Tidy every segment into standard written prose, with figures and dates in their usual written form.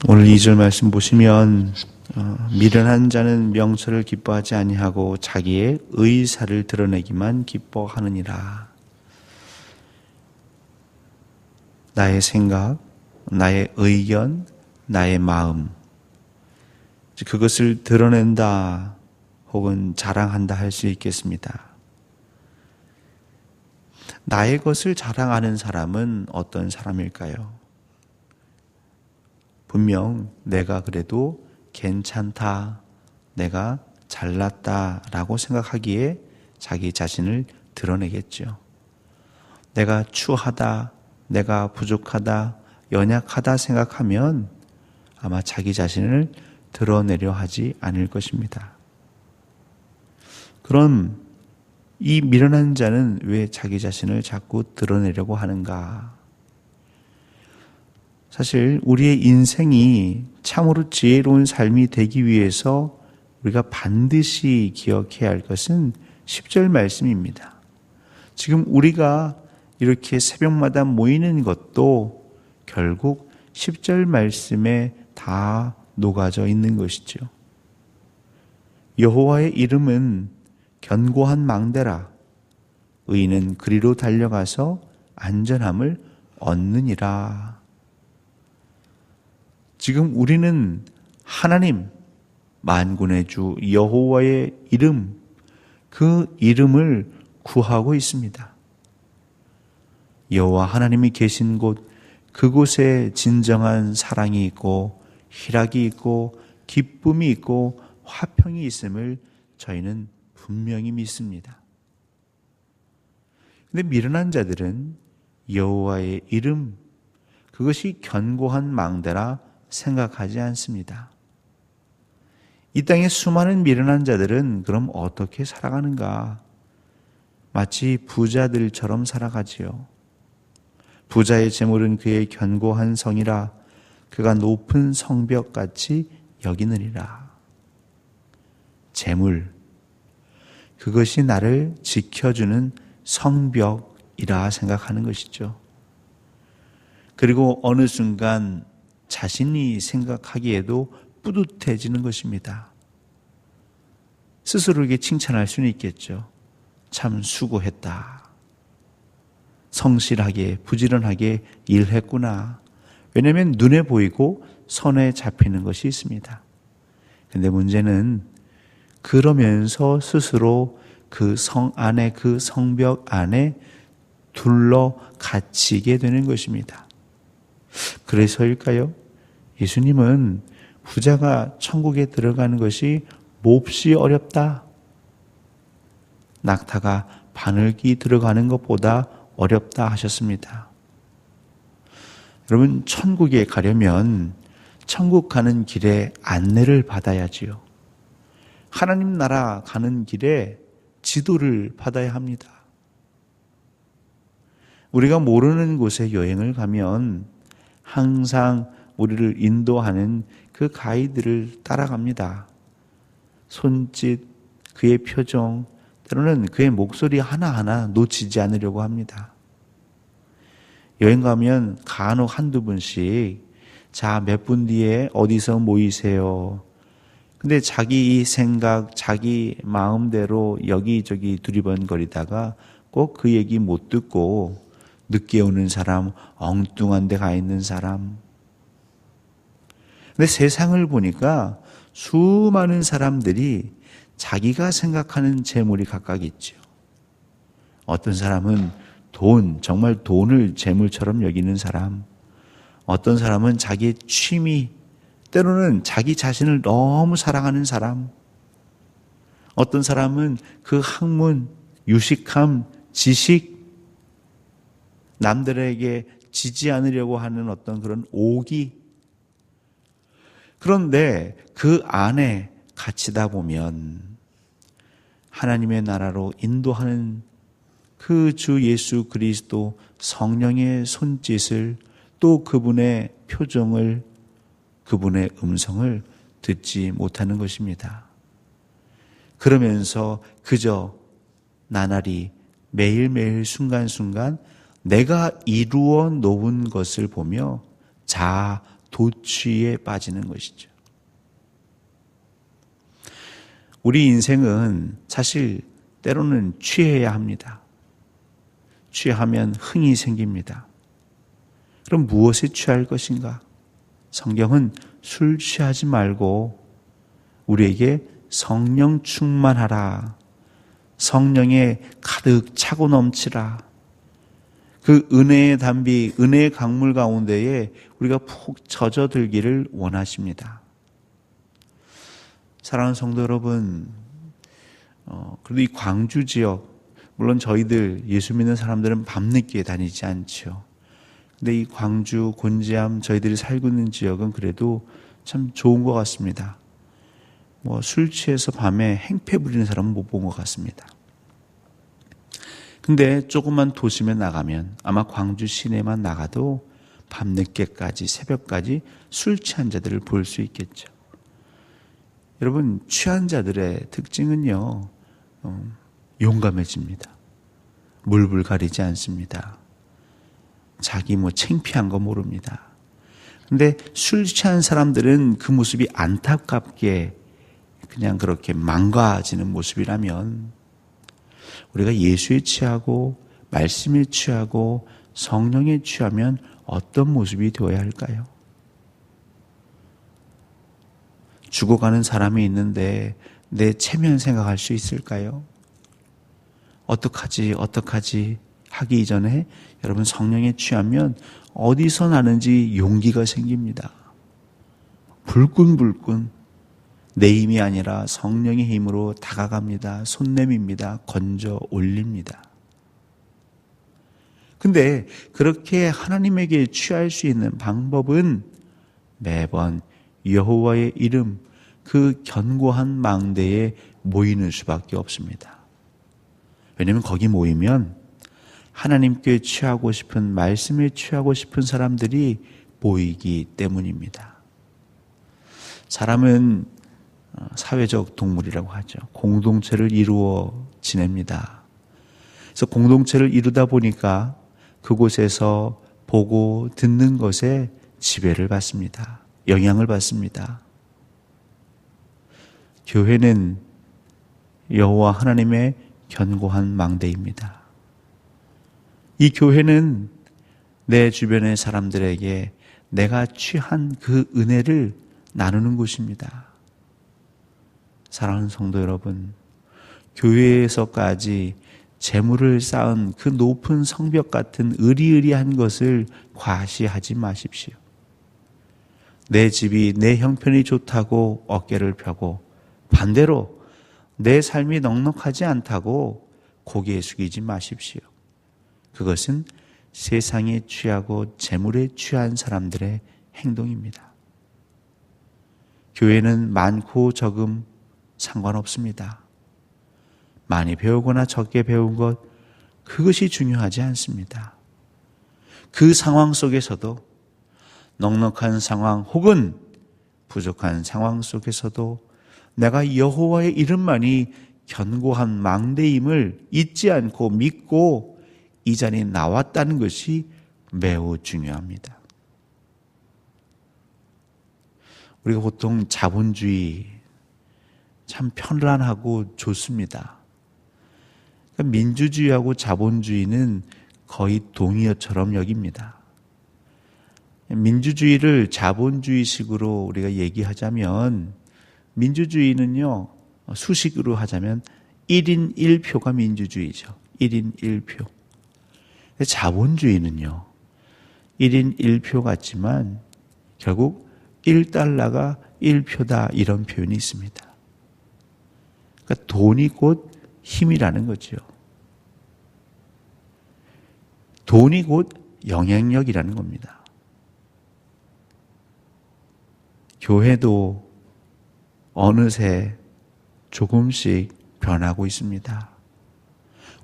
오늘 2절 말씀 보시면 미련한 자는 명철을 기뻐하지 아니하고 자기의 의사를 드러내기만 기뻐하느니라. 나의 생각, 나의 의견, 나의 마음, 그것을 드러낸다 혹은 자랑한다 할 수 있겠습니다. 나의 것을 자랑하는 사람은 어떤 사람일까요? 분명 내가 그래도 괜찮다, 내가 잘났다라고 생각하기에 자기 자신을 드러내겠죠. 내가 추하다, 내가 부족하다, 연약하다 생각하면 아마 자기 자신을 드러내려 하지 않을 것입니다. 그럼 이 미련한 자는 왜 자기 자신을 자꾸 드러내려고 하는가? 사실 우리의 인생이 참으로 지혜로운 삶이 되기 위해서 우리가 반드시 기억해야 할 것은 10절 말씀입니다. 지금 우리가 이렇게 새벽마다 모이는 것도 결국 10절 말씀에 다 녹아져 있는 것이죠. 여호와의 이름은 견고한 망대라. 의인은 그리로 달려가서 안전함을 얻느니라. 지금 우리는 하나님, 만군의 주 여호와의 이름, 그 이름을 구하고 있습니다. 여호와 하나님이 계신 곳, 그곳에 진정한 사랑이 있고 희락이 있고 기쁨이 있고 화평이 있음을 저희는 분명히 믿습니다. 그런데 미련한 자들은 여호와의 이름, 그것이 견고한 망대라 생각하지 않습니다. 이 땅의 수많은 미련한 자들은 그럼 어떻게 살아가는가? 마치 부자들처럼 살아가지요. 부자의 재물은 그의 견고한 성이라 그가 높은 성벽같이 여기느니라. 재물, 그것이 나를 지켜주는 성벽이라 생각하는 것이죠. 그리고 어느 순간 자신이 생각하기에도 뿌듯해지는 것입니다. 스스로에게 칭찬할 수는 있겠죠. 참 수고했다. 성실하게 부지런하게 일했구나. 왜냐하면 눈에 보이고 손에 잡히는 것이 있습니다. 그런데 문제는 그러면서 스스로 그 성 안에, 그 성벽 안에 둘러 갇히게 되는 것입니다. 그래서일까요? 예수님은 부자가 천국에 들어가는 것이 몹시 어렵다. 낙타가 바늘기 들어가는 것보다 어렵다 하셨습니다. 여러분, 천국에 가려면 천국 가는 길에 안내를 받아야지요. 하나님 나라 가는 길에 지도를 받아야 합니다. 우리가 모르는 곳에 여행을 가면 항상 우리를 인도하는 그 가이드를 따라갑니다. 손짓, 그의 표정, 때로는 그의 목소리 하나하나 놓치지 않으려고 합니다. 여행 가면 간혹 한두 분씩 자, 몇 분 뒤에 어디서 모이세요. 근데 자기 생각, 자기 마음대로 여기저기 두리번거리다가 꼭 그 얘기 못 듣고 늦게 오는 사람, 엉뚱한 데 가 있는 사람. 근데 세상을 보니까 수많은 사람들이 자기가 생각하는 재물이 각각 있죠. 어떤 사람은 돈, 정말 돈을 재물처럼 여기는 사람. 어떤 사람은 자기의 취미, 때로는 자기 자신을 너무 사랑하는 사람. 어떤 사람은 그 학문, 유식함, 지식, 남들에게 지지 않으려고 하는 어떤 그런 오기. 그런데 그 안에 갇히다 보면 하나님의 나라로 인도하는 그 주 예수 그리스도 성령의 손짓을 또 그분의 표정을, 그분의 음성을 듣지 못하는 것입니다. 그러면서 그저 나날이 매일매일 순간순간 내가 이루어 놓은 것을 보며 도취에 빠지는 것이죠. 우리 인생은 사실 때로는 취해야 합니다. 취하면 흥이 생깁니다. 그럼 무엇에 취할 것인가? 성경은 술 취하지 말고 우리에게 성령 충만하라. 성령에 가득 차고 넘치라. 그 은혜의 담비, 은혜의 강물 가운데에 우리가 푹 젖어들기를 원하십니다. 사랑하는 성도 여러분, 그래도 이 광주 지역, 물론 저희들 예수 믿는 사람들은 밤늦게 다니지 않죠. 근데 이 광주, 곤지암 저희들이 살고 있는 지역은 그래도 참 좋은 것 같습니다. 술 취해서 밤에 행패 부리는 사람은 못 본 것 같습니다. 근데 조금만 도심에 나가면 아마 광주 시내만 나가도 밤늦게까지 새벽까지 술 취한 자들을 볼 수 있겠죠. 여러분, 취한 자들의 특징은요, 용감해집니다. 물불 가리지 않습니다. 자기 창피한 거 모릅니다. 근데 술 취한 사람들은 그 모습이 안타깝게 그냥 그렇게 망가지는 모습이라면 우리가 예수에 취하고 말씀에 취하고 성령에 취하면 어떤 모습이 되어야 할까요? 죽어가는 사람이 있는데 내 체면 생각할 수 있을까요? 어떡하지 하기 이전에 여러분 성령에 취하면 어디서 나는지 용기가 생깁니다. 불끈불끈 내 힘이 아니라 성령의 힘으로 다가갑니다. 손 내밉니다. 건져 올립니다. 근데 그렇게 하나님에게 취할 수 있는 방법은 매번 여호와의 이름, 그 견고한 망대에 모이는 수밖에 없습니다. 왜냐하면 거기 모이면 하나님께 취하고 싶은, 말씀에 취하고 싶은 사람들이 모이기 때문입니다. 사람은 사회적 동물이라고 하죠. 공동체를 이루어 지냅니다. 그래서 공동체를 이루다 보니까 그곳에서 보고 듣는 것에 지배를 받습니다. 영향을 받습니다. 교회는 여호와 하나님의 견고한 망대입니다. 이 교회는 내 주변의 사람들에게 내가 취한 그 은혜를 나누는 곳입니다. 사랑하는 성도 여러분, 교회에서까지 재물을 쌓은 그 높은 성벽 같은 의리의리한 것을 과시하지 마십시오. 내 집이 내 형편이 좋다고 어깨를 펴고 반대로 내 삶이 넉넉하지 않다고 고개 숙이지 마십시오. 그것은 세상에 취하고 재물에 취한 사람들의 행동입니다. 교회는 많고 적음 상관없습니다. 많이 배우거나 적게 배운 것, 그것이 중요하지 않습니다. 그 상황 속에서도, 넉넉한 상황 혹은 부족한 상황 속에서도 내가 여호와의 이름만이 견고한 망대임을 잊지 않고 믿고 이 자리에 나왔다는 것이 매우 중요합니다. 우리가 보통 자본주의 참 편란하고 좋습니다. 민주주의하고 자본주의는 거의 동의어처럼 여깁니다. 민주주의를 자본주의식으로 우리가 얘기하자면, 민주주의는요, 수식으로 하자면 1인 1표가 민주주의죠. 1인 1표. 자본주의는요, 1인 1표 같지만 결국 1달러가 1표다, 이런 표현이 있습니다. 그러니까 돈이 곧 힘이라는 거죠. 돈이 곧 영향력이라는 겁니다. 교회도 어느새 조금씩 변하고 있습니다.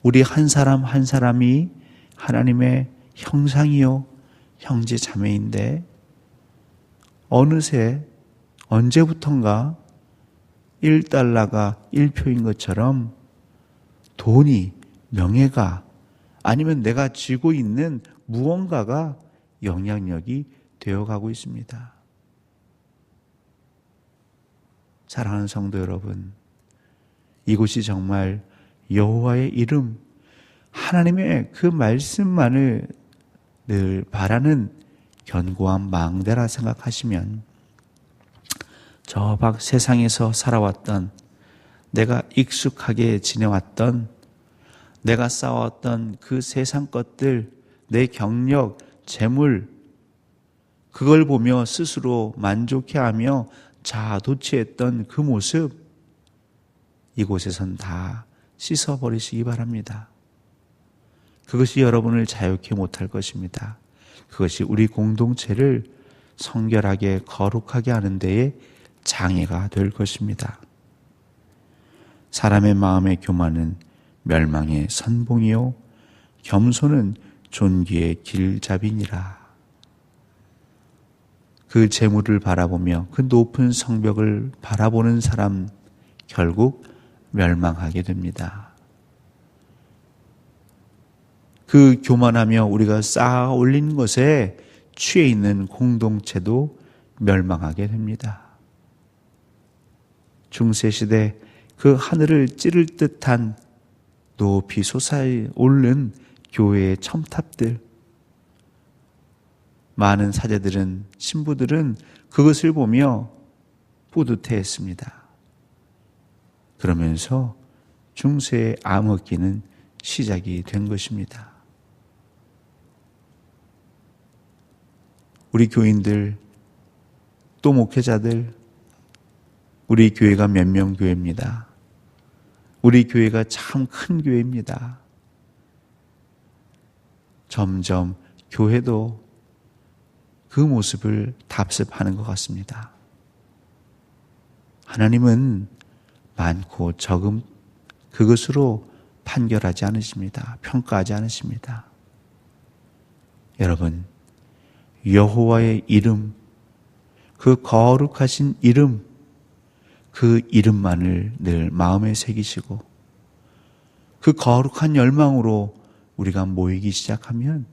우리 한 사람 한 사람이 하나님의 형상이요 형제 자매인데, 어느새 언제부턴가 1달러가 1표인 것처럼 돈이, 명예가, 아니면 내가 쥐고 있는 무언가가 영향력이 되어가고 있습니다. 사랑하는 성도 여러분, 이곳이 정말 여호와의 이름, 하나님의 그 말씀만을 늘 바라는 견고한 망대라 생각하시면 저 밖 세상에서 살아왔던, 내가 익숙하게 지내왔던, 내가 쌓아왔던 그 세상 것들, 내 경력, 재물, 그걸 보며 스스로 만족해하며 자아도취했던 그 모습, 이곳에선 다 씻어버리시기 바랍니다. 그것이 여러분을 자유케 못할 것입니다. 그것이 우리 공동체를 성결하게 거룩하게 하는 데에 장애가 될 것입니다. 사람의 마음의 교만은 멸망의 선봉이요 겸손은 존귀의 길잡이니라. 그 재물을 바라보며 그 높은 성벽을 바라보는 사람 결국 멸망하게 됩니다. 그 교만하며 우리가 쌓아 올린 것에 취해 있는 공동체도 멸망하게 됩니다. 중세시대 그 하늘을 찌를 듯한 높이 솟아오른 교회의 첨탑들, 많은 사제들은, 신부들은 그것을 보며 뿌듯해했습니다. 그러면서 중세의 암흑기는 시작이 된 것입니다. 우리 교인들, 또 목회자들, 우리 교회가 몇 명 교회입니다. 우리 교회가 참 큰 교회입니다. 점점 교회도 그 모습을 답습하는 것 같습니다. 하나님은 많고 적음 그것으로 판결하지 않으십니다. 평가하지 않으십니다. 여러분, 여호와의 이름, 그 거룩하신 이름, 그 이름만을 늘 마음에 새기시고 그 거룩한 열망으로 우리가 모이기 시작하면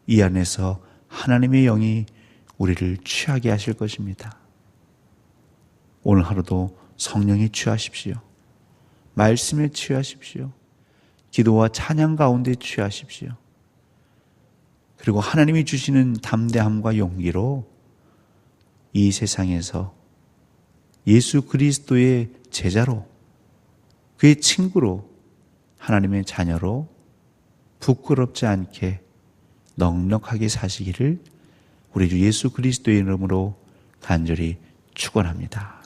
이 안에서 하나님의 영이 우리를 취하게 하실 것입니다. 오늘 하루도 성령에 취하십시오. 말씀에 취하십시오. 기도와 찬양 가운데 취하십시오. 그리고 하나님이 주시는 담대함과 용기로 이 세상에서 예수 그리스도의 제자로, 그의 친구로, 하나님의 자녀로 부끄럽지 않게 넉넉하게 사시기를 우리 주 예수 그리스도의 이름으로 간절히 축원합니다.